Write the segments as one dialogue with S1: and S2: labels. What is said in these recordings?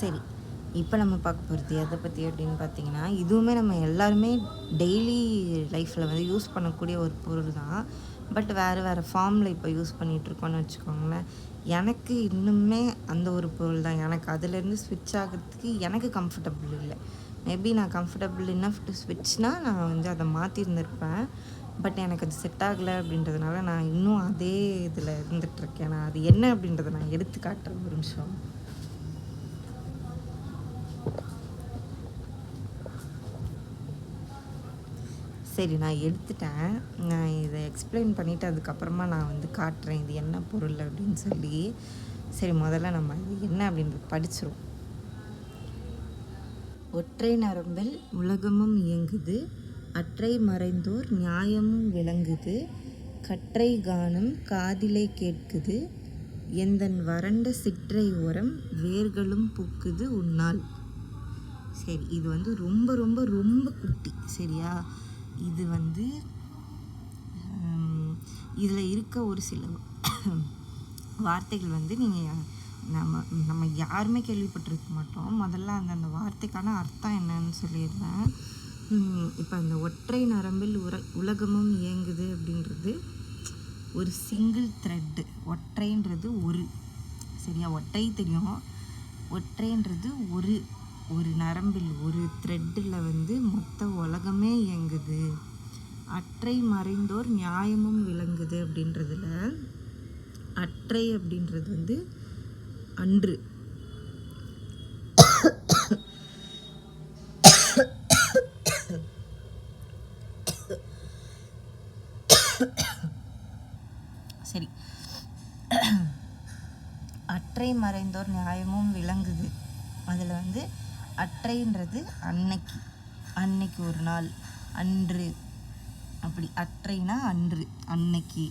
S1: சரி, இப்போ நம்ம பார்க்க போகிறது எதை பற்றி அப்படின்னு பார்த்தீங்கன்னா, இதுவுமே நம்ம எல்லாருமே டெய்லி லைஃப்பில் வந்து யூஸ் பண்ணக்கூடிய ஒரு பொருள் தான். பட் வேறு வேறு ஃபார்மில் இப்போ யூஸ் பண்ணிகிட்ருக்கோன்னு வச்சுக்கோங்களேன். எனக்கு இன்னுமே அந்த ஒரு பொருள் தான். எனக்கு அதுலேருந்து ஸ்விட்ச் ஆகிறதுக்கு எனக்கு கம்ஃபர்டபுள் இல்லை. மேபி நான் கம்ஃபர்டபுள் இனஃப் டு ஸ்விட்ச்னால் நான் வந்து அதை மாற்றிருந்திருப்பேன். பட் எனக்கு அது செட் ஆகலை அப்படின்றதுனால நான் இன்னும் அதே இதில் இருந்துகிட்ருக்கேன். நான் அது என்ன அப்படின்றத நான் எடுத்து காட்டுறேன் ஒரு நிமிஷம். சரி, நான் எடுத்துட்டேன். நான் இதை எக்ஸ்பிளைன் பண்ணிவிட்டு அதுக்கப்புறமா நான் வந்து காட்டுறேன் இது என்ன பொருள் அப்படின்னு சொல்லி. சரி, முதல்ல நம்ம இது என்ன அப்படின்றது படிச்சிரும். ஒற்றை நரம்பில் உலகமும் இயங்குது, அற்றை மறைந்தோர் நியாயமும் விளங்குது, கற்றை கானம் காதிலே கேட்குது, எந்தன் வறண்ட சிற்றை ஓரம் வேர்களும் பூக்குது உன்னால். சரி, இது வந்து ரொம்ப ரொம்ப ரொம்ப குட்டி. சரியா? இது வந்து இதில் இருக்க ஒரு சில வார்த்தைகள் வந்து நீங்கள் நம்ம யாருமே கேள்விப்பட்டிருக்க மாட்டோம். முதல்ல அந்த வார்த்தைக்கான அர்த்தம் என்னன்னு சொல்லிடுறேன். இப்போ அந்த ஒற்றை நரம்பில் உலகமும் இயங்குது அப்படின்றது ஒரு சிங்கிள் த்ரெட்டு. ஒற்றைன்றது ஒரு, சரியா? ஒற்றை தெரியும். ஒற்றைன்றது ஒரு நரம்பில் ஒரு த்ரெட்டில் வந்து மொத்த உலகமே இயங்குது. அற்றை மறைந்தோர் நியாயமும் விளங்குது அப்படின்றதுல அற்றை அப்படின்றது வந்து அன்று. சரி, அற்றை மறைந்தோர் நியாயமும் விளங்குது. அதில் வந்து அற்றைன்றது அன்னைக்கு ஒரு நாள், அன்று. அப்படி அற்றைனா அன்று, அன்னைக்கு.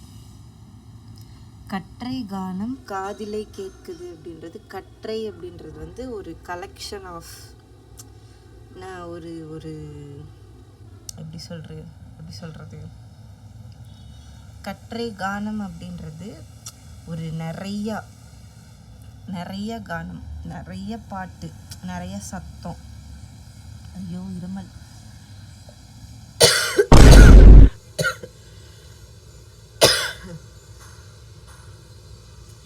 S1: கற்றை கானம் காதிலை கேட்குது அப்படின்றது, கற்றை அப்படின்றது வந்து ஒரு கலெக்ஷன் ஆஃப் ஒரு எப்படி சொல்கிறது, கற்றை கானம் அப்படின்றது ஒரு நிறைய கானம், நிறைய பாட்டு, நிறைய சத்தம். ஐயோ, இருமல்.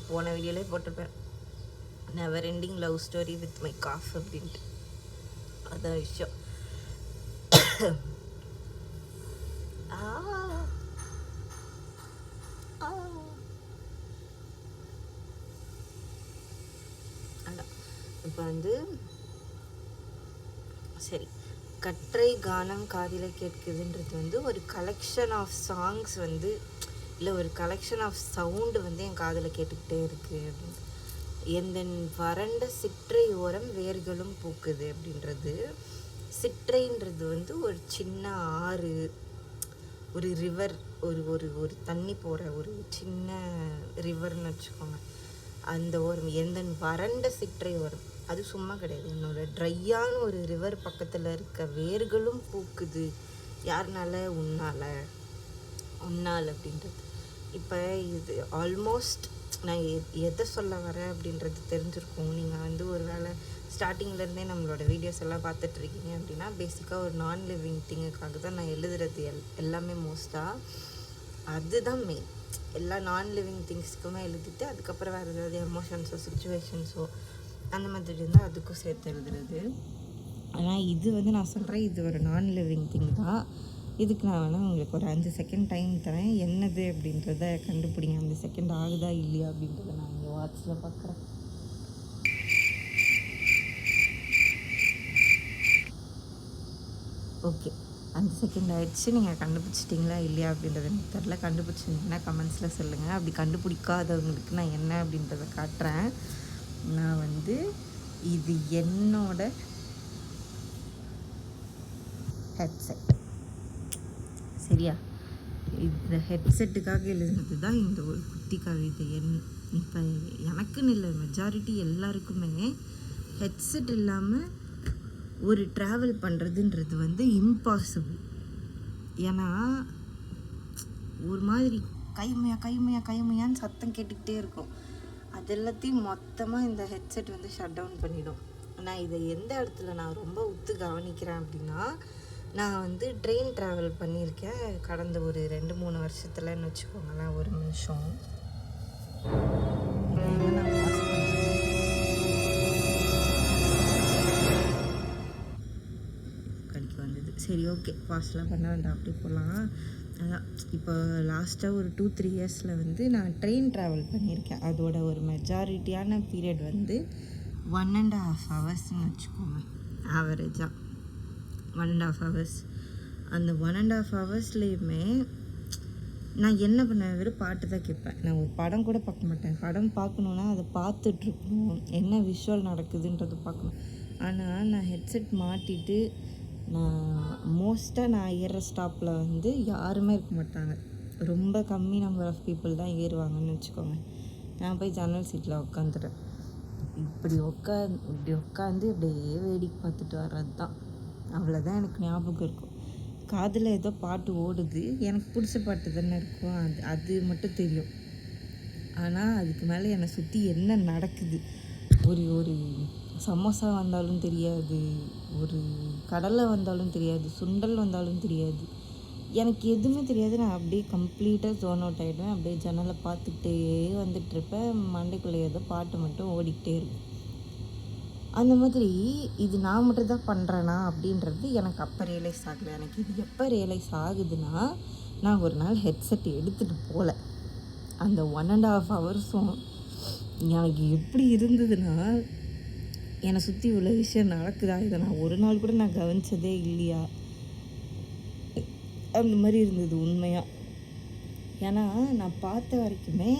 S1: போன வீடியோலே போட்டிருப்பேன், never ending love story with my cough அப்படின்ட்டு. அதான் விஷயம். இப்போ வந்து சரி, கற்றை கானம் காதில கேட்குதுன்றது வந்து ஒரு கலெக்ஷன் ஆஃப் சாங்ஸ் வந்து, இல்லை ஒரு கலெக்ஷன் ஆஃப் சவுண்டு வந்து என் காதில் கேட்டுக்கிட்டே இருக்குது அப்படின்னு. எந்தன் வறண்ட சிற்றை ஓரம் வேர்களும் பூக்குது அப்படின்றது, சிற்றைன்றது வந்து ஒரு சின்ன ஆறு, ஒரு ரிவர், ஒரு தண்ணி போகிற ஒரு சின்ன ரிவர்னு வச்சுக்கோங்க. அந்த ஓரம் எந்தன் வறண்ட சிற்றை ஓரம், அது சும்மா கிடையாது, என்னோட ட்ரையான ஒரு ரிவர் பக்கத்தில் இருக்க வேர்களும் பூக்குது. யாருனால? உன்னால் அப்படின்றது. இப்போ இது ஆல்மோஸ்ட் நான் எதை சொல்ல வரேன் அப்படின்றது தெரிஞ்சிருக்கும். நீங்கள் வந்து ஒரு வேளை ஸ்டார்டிங்லேருந்தே நம்மளோட வீடியோஸ் எல்லாம் பார்த்துட்ருக்கீங்க அப்படின்னா, பேசிக்காக ஒரு நான் லிவிங் திங்குக்காக தான் நான் எழுதுறது எல்லாமே மோஸ்ட்டாக அதுதான் மெயின். எல்லா நான் லிவிங் திங்ஸ்க்குமே எழுதிட்டு அதுக்கப்புறம் வேறு ஏதாவது எமோஷன்ஸோ சுச்சுவேஷன்ஸோ அந்த மாதிரி இருந்தால் அதுக்கும் சேர்த்து எழுதுறது. ஆனால் இது வந்து நான் சொல்கிறேன், இது ஒரு நான் லிவிங் திங் தான். இதுக்கு நான் வேணால் உங்களுக்கு ஒரு 5 செகண்ட் டைம் தரேன். என்னது அப்படின்றத கண்டுபிடிங்க. 5 செகண்ட் ஆகுதா இல்லையா அப்படின்றத நான் இங்கே வாட்சில் பார்க்குறேன். ஓகே, 5 செகண்ட் ஆகிடுச்சு. நீங்கள் கண்டுபிடிச்சிட்டிங்களா இல்லையா அப்படின்றத எனக்கு தெரில. கண்டுபிடிச்சிங்கன்னா கமெண்ட்ஸில் சொல்லுங்கள். அப்படி கண்டுபிடிக்காதவங்களுக்கு நான் என்ன அப்படின்றத காட்டுறேன். நான் வந்து இது என்னோட ஹெட்செட், சரியா? இந்த ஹெட்செட்டுக்காக எழுதுனது தான் இந்த ஒரு குட்டி கவிதை. இப்போ எனக்குன்னு இல்லை, மெஜாரிட்டி எல்லாருக்குமே ஹெட்செட் இல்லாமல் ஒரு ட்ராவல் பண்ணுறதுன்றது வந்து இம்பாசிபிள். ஏன்னா ஒரு மாதிரி கைமையான்னு சத்தம் கேட்டுக்கிட்டே இருக்கும். அது எல்லாத்தையும் மொத்தமாக இந்த ஹெட்செட் வந்து ஷட் டவுன் பண்ணிடும். நான் இதை எந்த இடத்துல நான் ரொம்ப உத்து கவனிக்கிறேன் அப்படின்னா, நான் வந்து ட்ரெயின் ட்ராவல் பண்ணியிருக்கேன் கடந்த ஒரு 2-3 வருஷத்துலன்னு வச்சுக்கோங்களேன். ஒரு நிமிஷம் கடிக்க வந்தது. சரி, ஓகே, பாஸ்லாம் பண்ண வேண்டாம், அப்படி போகலாம். அதான் இப்போ லாஸ்ட்டாக ஒரு 2-3 இயர்ஸில் வந்து நான் ட்ரெயின் ட்ராவல் பண்ணியிருக்கேன். அதோட ஒரு மெஜாரிட்டியான பீரியட் வந்து 1.5 ஹவர்ஸ்ன்னு வச்சுக்கோங்க. ஆவரேஜாக 1.5 ஹவர்ஸ். அந்த 1.5 ஹவர்ஸ்லேயுமே நான் என்ன பண்ணுவேன், வெறும் பாட்டு தான் கேட்பேன். நான் ஒரு படம் கூட பார்க்க மாட்டேன். படம் பார்க்கணுன்னா அதை பார்த்துட்ருக்கணும், என்ன விஷுவல் நடக்குதுன்றது பார்க்கணும். ஆனால் நான் ஹெட்செட் மாட்டிட்டு நான் ஏறுற ஸ்டாப்பில் வந்து யாருமே இருக்க மாட்டாங்க. ரொம்ப கம்மி நம்பர் ஆஃப் பீப்புள் தான் ஏறுவாங்கன்னு வச்சுக்கோங்க. நான் போய் ஜன்னல் சீட்டில் உட்காந்துட்டேன். இப்படி உட்காந்து அப்படியே வேடிக்கை பார்த்துட்டு வர்றது தான். அவ்வளோதான் எனக்கு ஞாபகம் இருக்கும். காதில் ஏதோ பாட்டு ஓடுது, எனக்கு பிடிச்ச பாட்டு தானே இருக்கும், அது மட்டும் தெரியும். ஆனால் அதுக்கு மேலே என்னை சுற்றி என்ன நடக்குது, ஒரு சமோசா வந்தாலும் தெரியாது, ஒரு கடலை வந்தாலும் தெரியாது, சுண்டல் வந்தாலும் தெரியாது, எனக்கு எதுவுமே தெரியாது. நான் அப்படியே கம்ப்ளீட்டாக ஜோன் அவுட் ஆகிடுவேன். அப்படியே ஜன்னலை பார்த்துக்கிட்டே வந்துட்டுருப்பேன். மண்டைக்குள்ளே ஏதோ பாட்டு மட்டும் ஓடிக்கிட்டே இருக்கும். அந்த மாதிரி இது நான் மட்டும் தான் பண்ணுறேனா அப்படின்றது எனக்கு அப்போ ரியலைஸ் ஆகலை. எனக்கு இது எப்போ ரியலைஸ் ஆகுதுன்னா, நான் ஒரு நாள் ஹெட்செட் எடுத்துகிட்டு போகல. அந்த 1.5 ஹவர்ஸும் எனக்கு எப்படி இருந்ததுன்னா, என்னை சுற்றி இவ்வளோ விஷயம் நடக்குதா, இதை நான் ஒரு நாள் கூட நான் கவனித்ததே இல்லையா, அந்த மாதிரி இருந்தது உண்மையாக. ஏன்னா நான் பார்த்த வரைக்குமே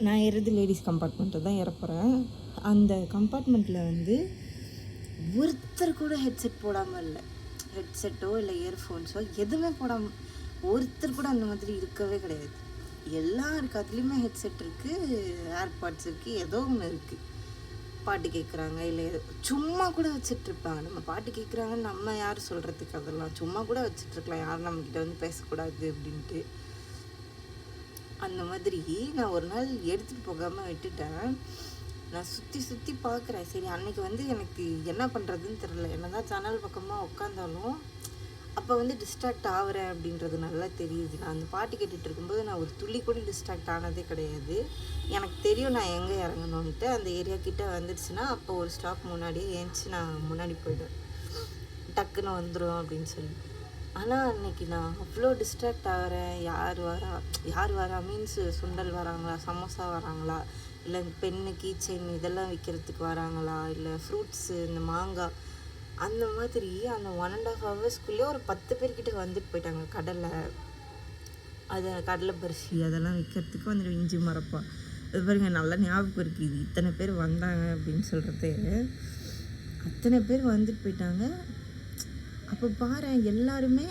S1: நான் ஏறது லேடிஸ் கம்பார்ட்மெண்ட்டில் தான் ஏறப்போகிறேன். அந்த கம்பார்ட்மெண்ட்டில் வந்து ஒருத்தர் கூட ஹெட்செட் போடாமல் இல்லை. ஹெட்செட்டோ இல்லை இயர்ஃபோன்ஸோ எதுவுமே போடாமல் ஒருத்தர் கூட அந்த மாதிரி இருக்கவே கிடையாது. எல்லாம் இருக்குது. அதுலேயுமே ஹெட்செட் இருக்குது, ஏர்பாட்ஸ் இருக்குது, ஏதோ ஒன்று இருக்குது. பாட்டு கேட்குறாங்க, இல்லை சும்மா கூட வச்சிட்ருப்பாங்க. நம்ம பாட்டு கேட்குறாங்கன்னு நம்ம யார் சொல்கிறதுக்கு, அதெல்லாம் சும்மா கூட வச்சிட்ருக்கலாம், யாரும் நம்மக்கிட்ட வந்து பேசக்கூடாது அப்படின்ட்டு. அந்த மாதிரி நான் ஒரு நாள் எடுத்துகிட்டு போகாமல் விட்டுட்டேன். நான் சுற்றி பார்க்குறேன். சரி, அன்றைக்கி வந்து எனக்கு என்ன பண்ணுறதுன்னு தெரில. என்ன தான் சேனல் பக்கமாக உட்காந்தாலும் அப்போ வந்து டிஸ்ட்ராக்ட் ஆகிறேன் அப்படின்றது நல்லா தெரியுது. நான் அந்த பாட்டு கேட்டுட்டு இருக்கும்போது நான் ஒரு துளி கூட டிஸ்ட்ராக்ட் ஆனதே கிடையாது. எனக்கு தெரியும் நான் எங்கே இறங்கணுன்ட்டு. அந்த ஏரியா கிட்டே வந்துடுச்சுன்னா அப்போ ஒரு ஸ்டாப் முன்னாடியே ஏஞ்சி நான் முன்னாடி போய்டுவேன், டக்குன்னு வந்துடும் அப்படின்னு சொல்லி. ஆனால் அன்றைக்கி நான் அவ்வளோ டிஸ்ட்ராக்ட் ஆகிறேன். யார் வரா மீன்ஸ் சுண்டல் வராங்களா, சமோசா வராங்களா, இல்லை பென்னு, கீச்செயின் இதெல்லாம் விற்கிறதுக்கு வராங்களா, இல்லை ஃப்ரூட்ஸு, இந்த மாங்காய், அந்த மாதிரி அந்த 1.5 ஹவர்ஸ்க்குள்ளேயே ஒரு 10 பேர்கிட்ட வந்துட்டு போயிட்டாங்க. கடலை பரிசி அதெல்லாம் விற்கிறதுக்கு வந்துட்டு இஞ்சி மரப்பா இது பாருங்க, நல்லா ஞாபகம் இருக்குது. இது இத்தனை பேர் வந்தாங்க அப்படின்னு சொல்கிறது. அத்தனை பேர் வந்துட்டு போயிட்டாங்க. அப்போ பாரு, எல்லாருமே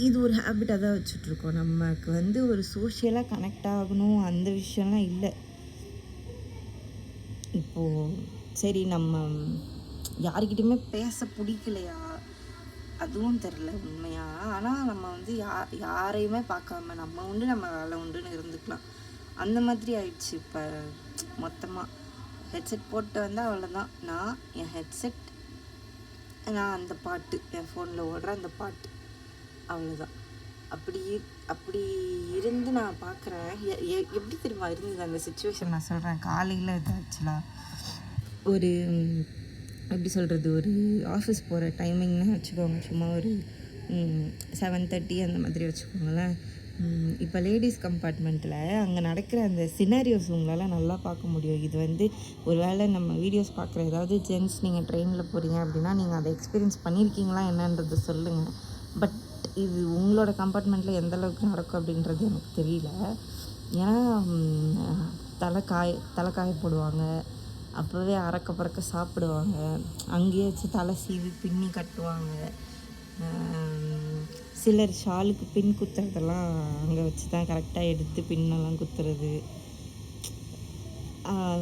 S1: இது ஒரு ஹேபிட்டாக தான் வச்சுட்ருக்கோம். நமக்கு வந்து ஒரு சோஷியலாக கனெக்ட் ஆகணும் அந்த விஷயம்லாம் இல்லை. இப்போது சரி, நம்ம யார்கிட்டையுமே பேச பிடிக்கலையா அதுவும் தெரில உண்மையாக. ஆனால் நம்ம வந்து யாரையுமே பார்க்காம நம்ம உண்டு நம்ம வேலை உண்டுன்னு இருந்துக்கலாம். அந்த மாதிரி ஆயிடுச்சு இப்போ மொத்தமாக. ஹெட்செட் போட்டு வந்தால் அவ்வளோதான். நான் என் ஹெட்செட், நான் அந்த பாட்டு, என் ஃபோனில் ஓடுற அந்த பாட்டு, அவ்வளோதான். அப்படி இருந்து நான் பார்க்குறேன். எப்படி தெரியுமா இருந்தது அந்த சுச்சுவேஷன் நான் சொல்கிறேன். காலையில் இது ஆக்சுவலாக ஒரு எப்படி சொல்கிறது, ஒரு ஆஃபீஸ் போகிற டைமிங்னு வச்சுக்கோங்க. சும்மா ஒரு 7:30 அந்த மாதிரி வச்சுக்கோங்களேன். இப்போ லேடிஸ் கம்பார்ட்மெண்ட்டில் அங்கே நடக்கிற அந்த சினாரியோஸ் உங்களால் நல்லா பார்க்க முடியும். இது வந்து ஒரு வேளை நம்ம வீடியோஸ் பார்க்குற ஏதாவது ஜென்ஸ் நீங்கள் ட்ரெயினில் போகிறீங்க அப்படின்னா நீங்கள் அதை எக்ஸ்பீரியன்ஸ் பண்ணியிருக்கீங்களா என்னன்றது சொல்லுங்கள். பட் இது உங்களோட கம்பார்ட்மெண்ட்டில் எந்த அளவுக்கு நடக்கும் அப்படின்றது எனக்கு தெரியல. ஏன்னா தலைக்காய போடுவாங்க, அப்போவே அறக்க பறக்க சாப்பிடுவாங்க, அங்கேயே வச்சு தலை சீவி பின்னி கட்டுவாங்க. சிலர் ஷாலுக்கு பின் குத்துறதெல்லாம் அங்கே வச்சு தான் கரெக்டாக எடுத்து பின்னெல்லாம் குத்துறது.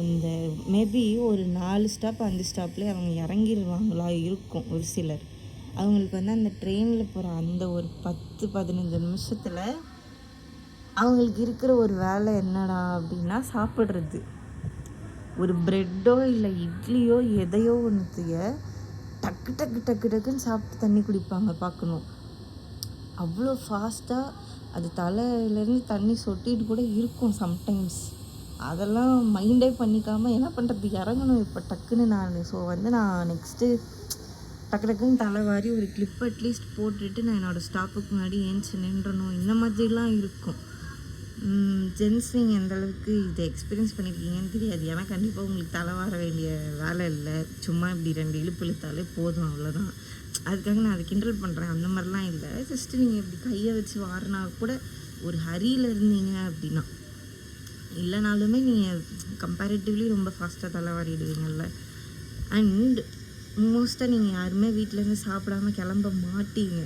S1: அந்த மேபி ஒரு 4 ஸ்டாப் 5 ஸ்டாப்லேயே அவங்க இறங்கிடுவாங்களா இருக்கும் ஒரு சிலர். அவங்களுக்கு வந்து அந்த ட்ரெயினில் போகிற அந்த ஒரு 10-15 நிமிஷத்தில் அவங்களுக்கு இருக்கிற ஒரு வேலை என்னடா அப்படின்னா சாப்பிட்றது. ஒரு ப்ரெட்டோ இல்லை இட்லியோ எதையோ ஒன்றுத்தைய டக்கு டக்கு டக்கு டக்குன்னு சாப்பிட்டு தண்ணி குடிப்பாங்க பார்க்கணும். அவ்வளோ ஃபாஸ்ட்டாக அது தலையிலேருந்து தண்ணி சொட்டிட்டு கூட இருக்கும் சம்டைம்ஸ். அதெல்லாம் மைண்டே பண்ணிக்காமல் என்ன பண்ணுறது, இறங்கணும் இப்போ டக்குன்னு ஸோ நான் நெக்ஸ்ட்டு டக்கு டக்குன்னு தலை வாரி ஒரு கிளிப் அட்லீஸ்ட் போட்டுட்டு நான் என்னோடய ஸ்டாப்புக்கு முன்னாடி ஏஞ்சி நின்றணும். இந்த மாதிரிலாம் இருக்கும். ஜென்ஸ் நீங்கள் எந்தளவுக்கு இதை எக்ஸ்பீரியன்ஸ் பண்ணியிருக்கீங்கன்னு தெரியாது. ஏன்னா கண்டிப்பாக உங்களுக்கு தலை வார வேண்டிய வேலை இல்லை. சும்மா இப்படி 2 இழுப்பு இழுத்தாலே போதும், அவ்வளோதான். அதுக்காக நான் அதை கிண்டல் பண்ணுறேன், அந்த மாதிரிலாம் இல்லை. ஜஸ்ட்டு நீங்கள் இப்படி கையை வச்சு வாரினா கூட ஒரு ஹரியில் இருந்தீங்க அப்படின்னா, இல்லைனாலுமே நீங்கள் கம்பேரிட்டிவ்லி ரொம்ப ஃபாஸ்ட்டாக தலை வாரிடுவீங்கல்ல. அண்ட் மோஸ்ட்டாக நீங்கள் யாருமே வீட்டிலேருந்து சாப்பிடாமல் கிளம்ப மாட்டீங்க.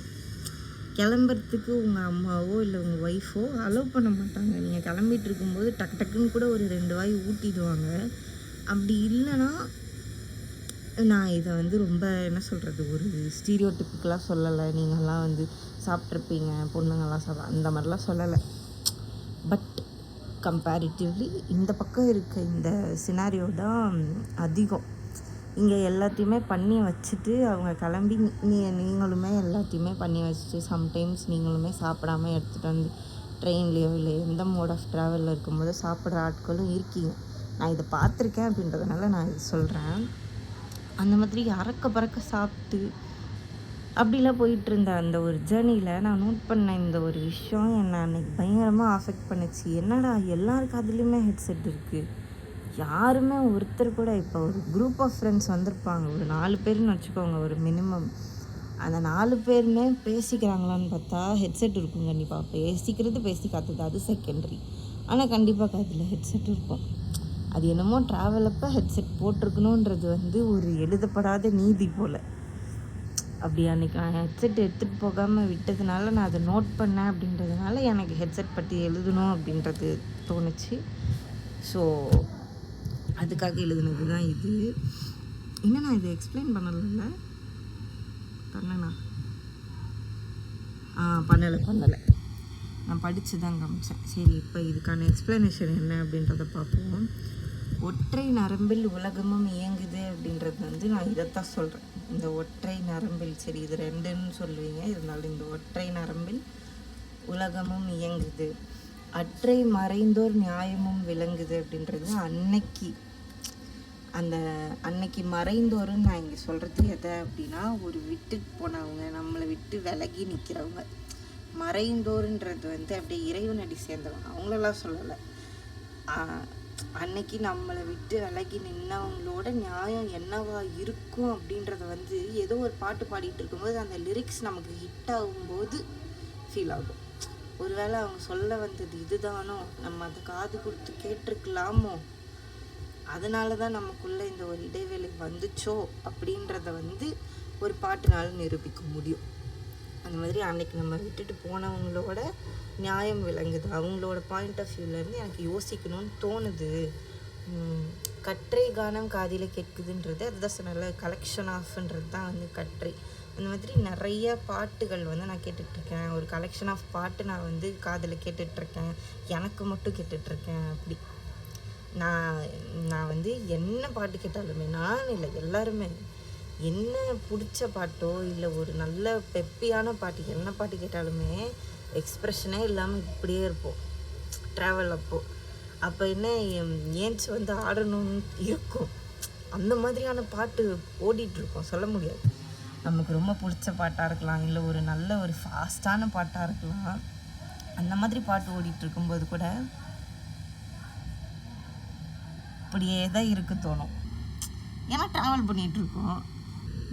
S1: கிளம்புறதுக்கு உங்கள் அம்மாவோ இல்லை உங்கள் ஒய்ஃபோ அலோவ் பண்ண மாட்டாங்க. நீங்கள் கிளம்பிட்டு இருக்கும்போது டக்கு டக்குன்னு கூட ஒரு 2 வாய் ஊட்டிடுவாங்க. அப்படி இல்லைன்னா நான் இதை ரொம்ப என்ன சொல்கிறது, ஒரு ஸ்டீரியோடிப்பிக்கலாக சொல்லலை. நீங்கள்லாம் சாப்பிட்ருப்பீங்க, பொண்ணுங்கள்லாம் அந்த மாதிரிலாம் சொல்லலை. பட் கம்பேரிட்டிவ்லி இந்த பக்கம் இருக்க இந்த சினாரியோ தான் அதிகம். இங்கே எல்லாத்தையுமே பண்ணி வச்சுட்டு அவங்க கிளம்பி நீங்களுமே எல்லாத்தையுமே பண்ணி வச்சுட்டு சம்டைம்ஸ் நீங்களுமே சாப்பிடாமல் எடுத்துகிட்டு வந்து ட்ரெயின்லேயோ இல்லை எந்த மோட் ஆஃப் ட்ராவலில் இருக்கும்போது சாப்பிட்ற ஆட்களும் இருக்கீங்க. நான் இதை பார்த்துருக்கேன் அப்படின்றதுனால நான் இது சொல்கிறேன். அந்த மாதிரி அறக்க பறக்க சாப்பிட்டு அப்படிலாம் போயிட்டு இருந்த அந்த ஒரு ஜேர்னியில் நான் நோட் பண்ண இந்த ஒரு விஷயம் என்னை அன்றைக்கி பயங்கரமாக அஃபெக்ட் பண்ணிச்சு. என்னடா எல்லாருக்கும் அதுலேயுமே ஹெட்செட் இருக்குது, யாருமே ஒருத்தர் கூட இப்போ ஒரு குரூப் ஆஃப் ஃப்ரெண்ட்ஸ் வந்திருப்பாங்க, ஒரு 4 பேர்னு வச்சுக்கோங்க ஒரு மினிமம். அந்த 4 பேருமே பேசிக்கிறாங்களான்னு பார்த்தா ஹெட்செட் இருக்கும் கண்டிப்பாக. பேசிக்காதது அது செகண்டரி. ஆனால் கண்டிப்பாக அதில் ஹெட்செட் இருக்கும். அது என்னமோ ட்ராவல் அப்போ ஹெட்செட் போட்டிருக்கணுன்றது ஒரு எழுதப்படாத நீதி போல். அப்படி அன்றைக்கி நான் ஹெட்செட் எடுத்துகிட்டு போகாமல் விட்டதுனால நான் அதை நோட் பண்ணேன். அப்படின்றதுனால எனக்கு ஹெட்செட் பற்றி எழுதணும் அப்படின்றது தோணுச்சு. ஸோ அதுக்காக எழுதுனது தான் இது. இன்னும் நான் இதை எக்ஸ்பிளைன் பண்ணலைல்ல, பண்ணலை நான் படித்து தான் காமிச்சேன். சரி, இப்போ இதுக்கான எக்ஸ்ப்ளனேஷன் என்ன அப்படின்றத பார்ப்போம். ஒற்றை நரம்பில் உலகமும் இயங்குது அப்படின்றது நான் இதைத்தான் சொல்கிறேன். இந்த ஒற்றை நரம்பில், சரி இது 2ன்னு சொல்லுவீங்க, இருந்தாலும் இந்த ஒற்றை நரம்பில் உலகமும் இயங்குது, அற்றை மறைந்தோர் நியாயமும் விளங்குது அப்படின்றது அன்னைக்கு மறைந்தோருன்னு நான் இங்கே சொல்கிறது எதை அப்படின்னா, ஒரு விட்டுட்டு போனவங்க, நம்மளை விட்டு விலகி நிற்கிறவங்க. மறைந்தோருன்றது அப்படியே இறைவனடி சேர்ந்தவங்க, அவங்களெல்லாம் சொல்லலை. அன்னைக்கு நம்மளை விட்டு விலகி நின்னவங்களோட நியாயம் என்னவா இருக்கும் அப்படின்றத ஏதோ ஒரு பாட்டு பாடிட்டு இருக்கும்போது அந்த லிரிக்ஸ் நமக்கு ஹிட் ஆகும்போது ஃபீல் ஆகும். ஒருவேளை அவங்க சொல்ல வந்தது இதுதானோ, நம்ம அதை காது கொடுத்து கேட்டிருக்கலாமோ, அதனால தான் நமக்குள்ளே இந்த ஒரு இடைவேளை வந்துச்சோ அப்படின்றத ஒரு பாட்டுனால நிரூபிக்க முடியும். அந்த மாதிரி அன்னைக்கு நம்ம விட்டுட்டு போனவங்களோட நியாயம் விளங்குது, அவங்களோட பாயிண்ட் ஆஃப் வியூலேருந்து எனக்கு யோசிக்கணும்னு தோணுது. கற்றை கானம் காதில் கேட்குதுன்றது அதுதான் சொன்னல, கலெக்ஷன் ஆஃப்ன்றது தான் கற்றை. அந்த மாதிரி நிறைய பாட்டுகள் நான் கேட்டுட்ருக்கேன். ஒரு கலெக்ஷன் ஆஃப் பாட்டு நான் காதில் கேட்டுட்ருக்கேன், எனக்கு மட்டும் கேட்டுட்ருக்கேன். அப்படி நான் என்ன பாட்டு கேட்டாலுமே, நான் இல்லை எல்லாருமே, என்ன பிடிச்ச பாட்டோ இல்லை ஒரு நல்ல பெப்பியான பாட்டு, என்ன பாட்டு கேட்டாலுமே எக்ஸ்ப்ரெஷனே இல்லாமல் இப்படியே இருப்போம் ட்ராவல் அப்போ என்ன ஏன்ச்சு ஆடணும்னு இருக்கும். அந்த மாதிரியான பாட்டு ஓடிட்டுருக்கோம், சொல்ல முடியாது. நமக்கு ரொம்ப பிடிச்ச பாட்டாக இருக்கலாம், இல்லை ஒரு நல்ல ஒரு ஃபாஸ்ட்டான பாட்டாக இருக்கலாம். அந்த மாதிரி பாட்டு ஓடிட்டு இருக்கும்போது கூட அப்படியே தான் இருக்க தோணும். ஏன்னா ட்ராவல் பண்ணிகிட்ருக்கோம்,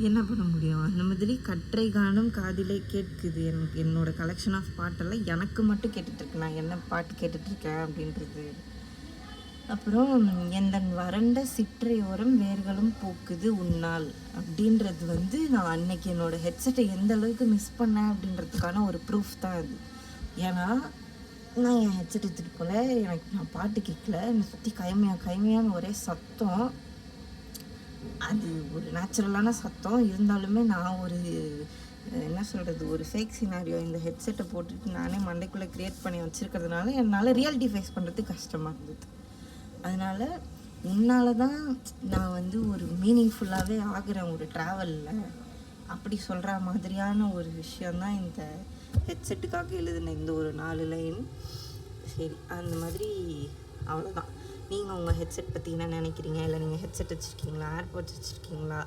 S1: என்ன பண்ண முடியும். அந்த மாதிரி கற்றை காணும் காதிலே கேட்குது. எனக்கு என்னோடய கலெக்ஷன் ஆஃப் பாட்டெல்லாம் எனக்கு மட்டும் கேட்டுட்ருக்கேன், நான் என்ன பாட்டு கேட்டுட்ருக்கேன் அப்படின்றது. அப்புறம் எந்தன் வறண்ட சிற்றையோரம் வேர்களும் பூக்குது உன்னால் அப்படின்றது நான் அன்னைக்கு என்னோடய ஹெட்செட்டை எந்த அளவுக்கு மிஸ் பண்ணேன் அப்படின்றதுக்கான ஒரு ப்ரூஃப் தான் அது. ஏன்னா நான் என் ஹெட்செட் எடுத்துகிட்டு போல, நான் பாட்டு கேட்கல, என்னை சுற்றி கைமையான ஒரே சத்தம். அது ஒரு நேச்சுரலான சத்தம் இருந்தாலுமே நான் ஒரு என்ன சொல்கிறது, ஒரு ஃபேக் சினாரியோ இந்த ஹெட்செட்டை போட்டுட்டு நானே மண்டைக்குள்ளே க்ரியேட் பண்ணி வச்சுருக்கிறதுனால என்னால் ரியாலிட்டி ஃபேஸ் பண்ணுறதுக்கு கஷ்டமாக இருந்தது. அதனால் உன்னால தான் நான் வந்து ஒரு மீனிங்ஃபுல்லாகவே ஆகிறேன் ஒரு ட்ராவலில் அப்படி சொல்கிற மாதிரியான ஒரு விஷயந்தான் இந்த ஹெட்செட்டுக்காக எழுதின இந்த ஒரு 4 லைன். சரி, அந்த மாதிரி அவ்வளோதான். நீங்கள் உங்கள் ஹெட்செட் பற்றி என்ன நினைக்கிறீங்க? இல்லை நீங்கள் ஹெட்செட் வச்சுருக்கீங்களா, ஏர்போர்ட்ஸ் வச்சுருக்கீங்களா,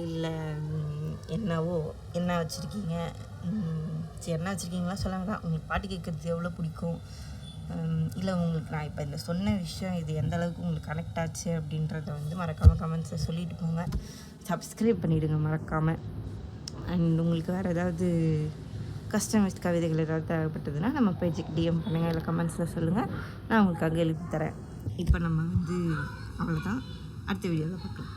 S1: இல்லை என்ன வச்சுருக்கீங்க? சரி, என்ன வச்சுருக்கீங்களா சொல்ல வேண்டாம். உங்களுக்கு பாட்டு கேட்குறது எவ்வளோ பிடிக்கும், இல்லை உங்களுக்கு நான் இப்போ இந்த சொன்ன விஷயம் இது எந்த அளவுக்கு உங்களுக்கு கனெக்ட் ஆச்சு அப்படின்றத வந்து மறக்காமல் கமெண்ட்ஸில் சொல்லிட்டு போங்க. சப்ஸ்கிரைப் பண்ணிவிடுங்க மறக்காமல். அண்ட் உங்களுக்கு வேறு ஏதாவது கஸ்டமைஸ்ட் கவிதைகள் ஏதாவது தேவைப்பட்டதுன்னா நம்ம பேஜுக்கு டிஎம் பண்ணுங்கள், இல்லை கமெண்ட்ஸில் சொல்லுங்கள், நான் உங்களுக்காக எழுதி தரேன். இப்போ நம்ம வந்து அவ்வளோதான், அடுத்த வீடியோவில் பார்க்கலாம்.